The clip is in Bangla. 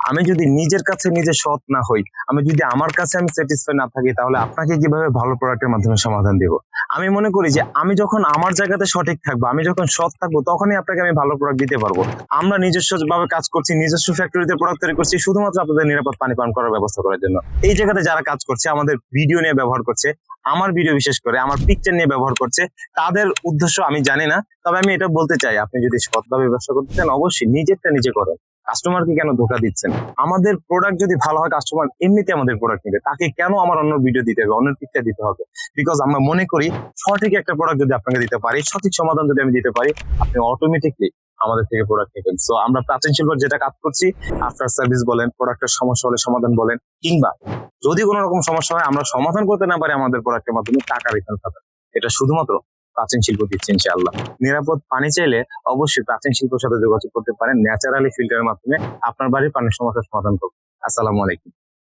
আমি যদি নিজের কাছে নিজে সৎ না হই, আমি যদি আমার কাছে আমি স্যাটিসফাই না থাকি, তাহলে আপনাকে কিভাবে ভালো প্রোডাক্টের মাধ্যমে সমাধান দেব? আমি মনে করি যে আমি যখন আমার জায়গাতে সঠিক থাকবো, আমি যখন সৎ থাকবো, তখনই আপনাকে আমি ভালো প্রোডাক্ট দিতে পারবো। আমরা নিজস্ব ভাবে কাজ করছি, নিজস্ব ফ্যাক্টরিতে প্রোডাক্ট তৈরি করছি শুধুমাত্র আপনাদের নিরাপদ পানি পান করার ব্যবস্থা করার জন্য। এই জায়গাতে যারা কাজ করছে, আমাদের ভিডিও নিয়ে ব্যবহার করছে, আমার ভিডিও বিশেষ করে আমার পিকচার নিয়ে ব্যবহার করছে, তাদের উদ্দেশ্য আমি জানি না। তবে আমি এটা বলতে চাই, আপনি যদি সৎভাবে ব্যবসা করতে চান, অবশ্যই নিজেরটা নিজে করেন। কাস্টমারকে কেন ধোকা দিচ্ছেন? আমাদের প্রোডাক্ট যদি ভালো হয়, কাস্টমার এমনিতে আমাদের প্রোডাক্ট নিবে, তাকে কেন আমার অন্য ভিডিও দিতে হবে, অন্য পিকচার দিতে হবে? বিকজ আমরা মনে করি সঠিক একটা প্রোডাক্ট যদি আপনাকে দিতে পারি, সঠিক সমাধান যদি আমি দিতে পারি, আপনি অটোমেটিকলি আমাদের থেকে প্রোডাক্ট নেবেন। সো আমরা প্রাচীন শিল্পের যেটা কাজ করছি, আফটার সার্ভিস বলেন, প্রোডাক্টের সমস্যা হলে সমাধান বলেন, কিংবা যদি কোনো রকম সমস্যা হয় আমরা সমাধান করতে না পারি আমাদের প্রোডাক্টের মাধ্যমে, টাকা রিফান্ড পাবেন। এটা শুধুমাত্র প্রাচীন শিল্প দিচ্ছে ইনশাআল্লাহ। নিরাপদ পানি চাইলে অবশ্যই প্রাচীন শিল্পের সাথে যোগাযোগ করতে পারেন, ন্যাচারালি ফিল্টারের মাধ্যমে আপনার বাড়ির পানির সমস্যার সমাধান করুন। আসসালামু আলাইকুম।